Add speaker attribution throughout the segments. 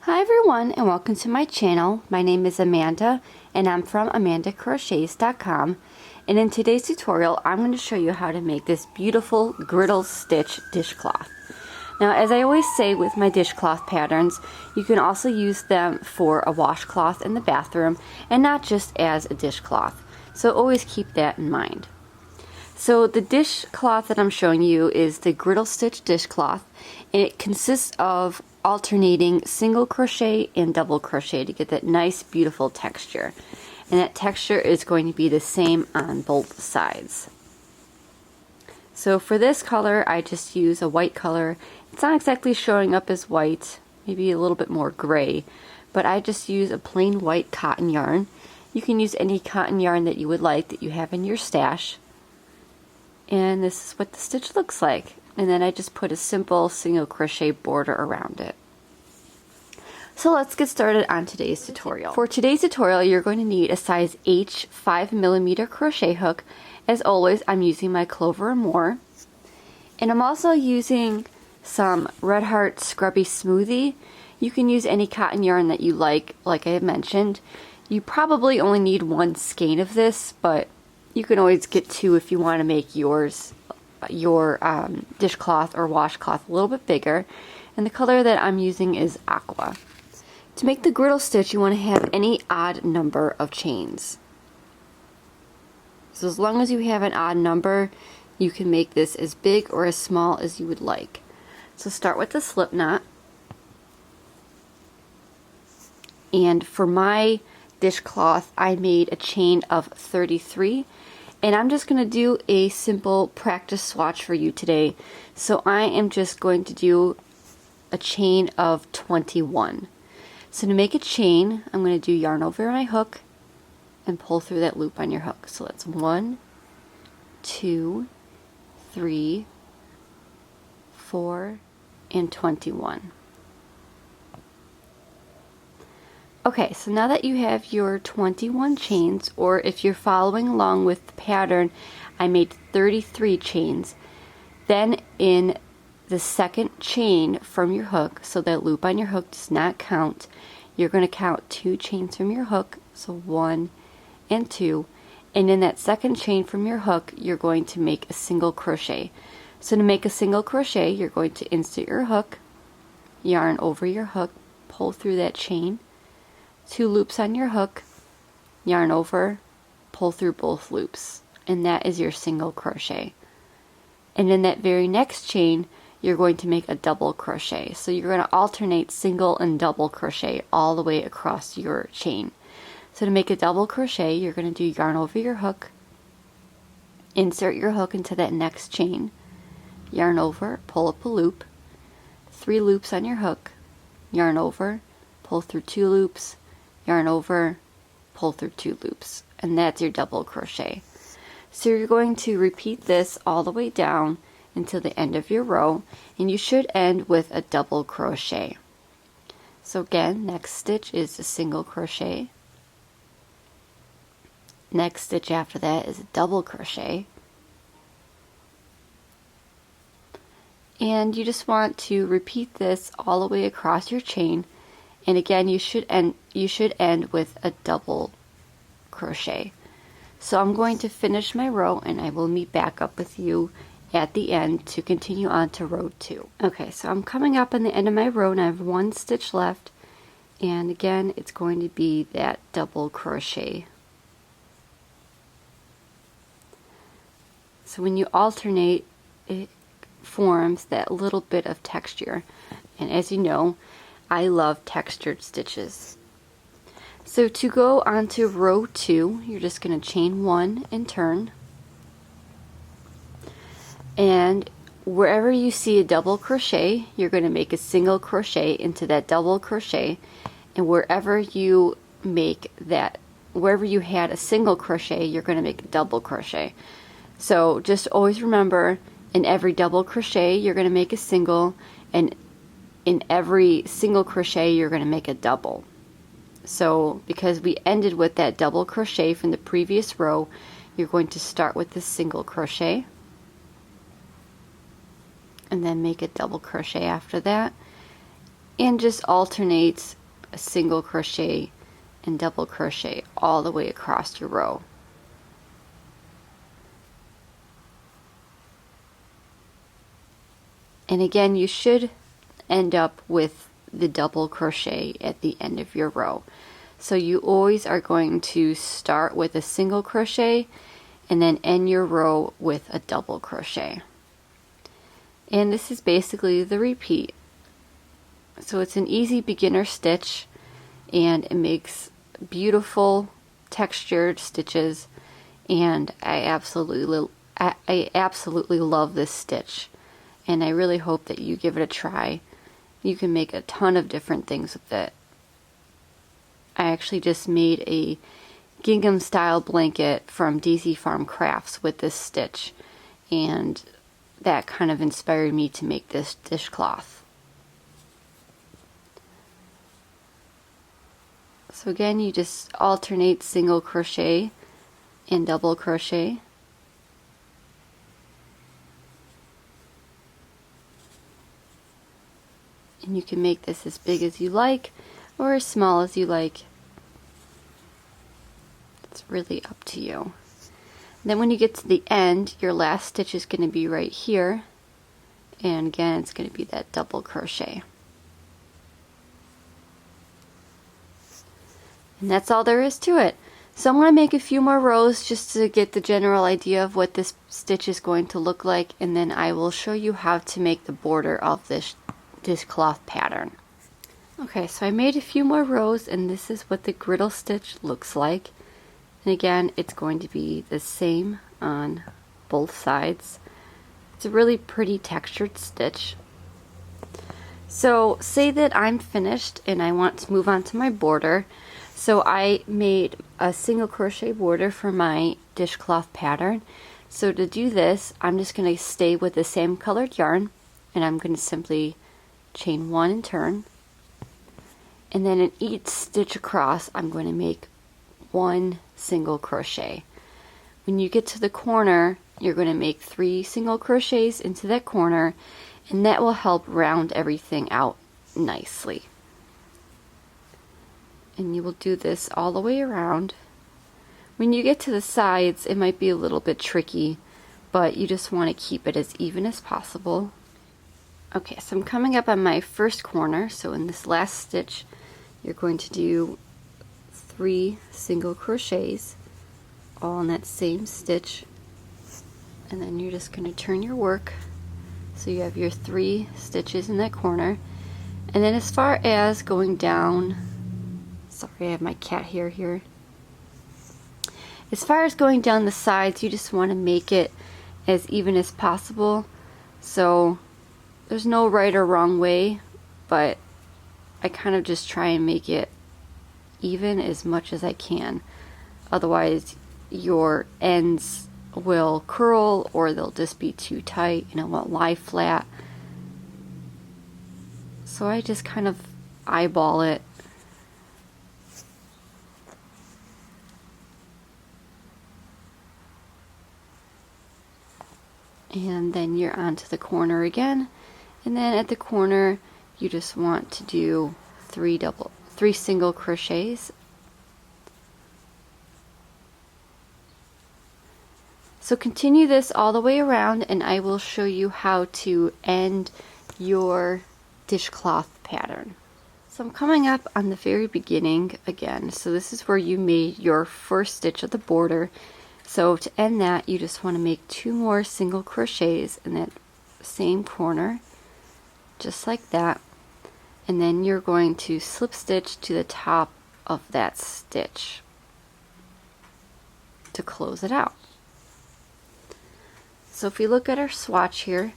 Speaker 1: Hi everyone and welcome to my channel. My name is Amanda and I'm from amandacrochets.com, and in today's tutorial I'm going to show you how to make this beautiful griddle stitch dishcloth. Now, as I always say with my dishcloth patterns, you can also use them for a washcloth in the bathroom and not just as a dishcloth, so always keep that in mind. So the dishcloth that I'm showing you is the griddle stitch dishcloth, and it consists of alternating single crochet and double crochet to get that nice beautiful texture, and that texture is going to be the same on both sides. So for this color I just use a white color. It's not exactly showing up as white, maybe a little bit more gray, but I just use a plain white cotton yarn. You can use any cotton yarn that you would like that you have in your stash. And this is what the stitch looks like. And then I just put a simple single crochet border around it. So let's get started on today's tutorial. For today's tutorial, you're going to need a size H 5mm crochet hook. As always, I'm using my Clover & More. And I'm also using some Red Heart Scrubby Smoothie. You can use any cotton yarn that you like I mentioned. You probably only need one skein of this, but you can always get two if you want to make your dishcloth or washcloth a little bit bigger. And the color that I'm using is aqua. To make the griddle stitch, you want to have any odd number of chains. So as long as you have an odd number, you can make this as big or as small as you would like. So start with the slip knot. And for my dishcloth, I made a chain of 33. And I'm just going to do a simple practice swatch for you today. So I am just going to do a chain of 21. So to make a chain, I'm going to do yarn over my hook and pull through that loop on your hook. So that's 1, 2, 3, 4, and 21. Okay, so now that you have your 21 chains, or if you're following along with the pattern, I made 33 chains. Then in the second chain from your hook, so that loop on your hook does not count, you're going to count 2 chains from your hook, so 1 and 2, and in that second chain from your hook, you're going to make a single crochet. So to make a single crochet, you're going to insert your hook, yarn over your hook, pull through that chain, 2 loops on your hook, yarn over, pull through both loops, and that is your single crochet. And in that very next chain, you're going to make a double crochet. So you're going to alternate single and double crochet all the way across your chain. So to make a double crochet, you're going to do yarn over your hook, insert your hook into that next chain, yarn over, pull up a loop, 3 loops on your hook, yarn over, pull through 2 loops, yarn over, pull through 2 loops, and that's your double crochet. So you're going to repeat this all the way down until the end of your row, and you should end with a double crochet. So again, next stitch is a single crochet. Next stitch after that is a double crochet. And you just want to repeat this all the way across your chain. And again, you should end with a double crochet. So I'm going to finish my row and I will meet back up with you at the end to continue on to row 2. Okay, so I'm coming up on the end of my row and I have 1 stitch left. And again, it's going to be that double crochet. So when you alternate, it forms that little bit of texture. And as you know, I love textured stitches. So to go on to row 2, you're just going to chain 1 and turn. And wherever you see a double crochet, you're going to make a single crochet into that double crochet. And wherever you had a single crochet, you're going to make a double crochet. So just always remember, in every double crochet, you're going to make a single, and in every single crochet you're going to make a double. So because we ended with that double crochet from the previous row, you're going to start with the single crochet and then make a double crochet after that, and just alternates a single crochet and double crochet all the way across your row. And again, you should end up with the double crochet at the end of your row. So you always are going to start with a single crochet and then end your row with a double crochet. And this is basically the repeat. So it's an easy beginner stitch, and it makes beautiful textured stitches, and I absolutely love this stitch, and I really hope that you give it a try. You can make a ton of different things with it. I actually just made a gingham style blanket from DC Farm Crafts with this stitch, and that kind of inspired me to make this dishcloth. So again, you just alternate single crochet and double crochet. And you can make this as big as you like or as small as you like. It's really up to you. And then when you get to the end, your last stitch is going to be right here. And again, it's going to be that double crochet. And that's all there is to it. So I'm going to make a few more rows just to get the general idea of what this stitch is going to look like, and then I will show you how to make the border of this dishcloth pattern. Okay, so I made a few more rows, and this is what the griddle stitch looks like. And again, it's going to be the same on both sides. It's a really pretty textured stitch. So say that I'm finished and I want to move on to my border. So I made a single crochet border for my dishcloth pattern. So to do this, I'm just going to stay with the same colored yarn, and I'm going to simply chain one and turn. And then in each stitch across, I'm going to make one single crochet. When you get to the corner, you're going to make 3 single crochets into that corner, and that will help round everything out nicely. And you will do this all the way around. When you get to the sides, it might be a little bit tricky, but you just want to keep it as even as possible. Okay, so I'm coming up on my first corner. So in this last stitch, you're going to do 3 single crochets all in that same stitch, and then you're just going to turn your work so you have your 3 stitches in that corner. And then as far as going down, sorry, I have my cat hair here. As far as going down the sides, you just want to make it as even as possible. So there's no right or wrong way, but I kind of just try and make it even as much as I can. Otherwise, your ends will curl, or they'll just be too tight and it won't lie flat. So I just kind of eyeball it. And then you're onto the corner again, and then at the corner you just want to do 3 single crochets. So continue this all the way around, and I will show you how to end your dishcloth pattern. So I'm coming up on the very beginning again. So this is where you made your first stitch of the border. So to end that, you just want to make 2 more single crochets in that same corner, just like that. And then you're going to slip stitch to the top of that stitch to close it out. So if we look at our swatch here,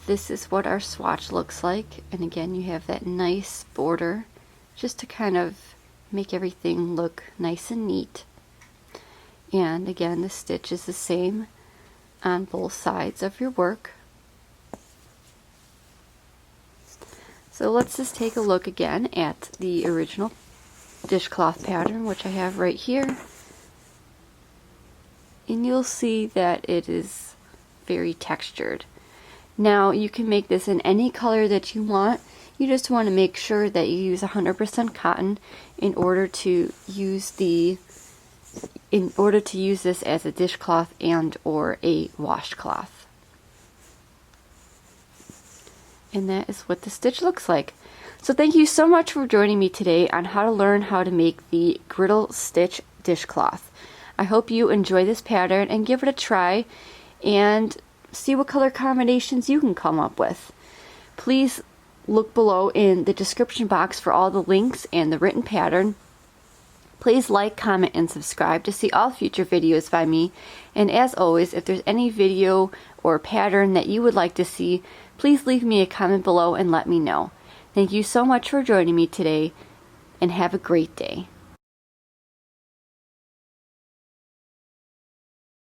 Speaker 1: this is what our swatch looks like. And again, you have that nice border just to kind of make everything look nice and neat. And again, the stitch is the same on both sides of your work. So let's just take a look again at the original dishcloth pattern, which I have right here. And you'll see that it is very textured. Now you can make this in any color that you want. You just want to make sure that you use 100% cotton in order to use this as a dishcloth and or a washcloth. And that is what the stitch looks like. So thank you so much for joining me today on how to learn how to make the Griddle stitch dishcloth. I hope you enjoy this pattern and give it a try and see what color combinations you can come up with. Please look below in the description box for all the links and the written pattern. Please like, comment, and subscribe to see all future videos by me. And as always, if there's any video or pattern that you would like to see, please leave me a comment below and let me know. Thank you so much for joining me today, and have a great day.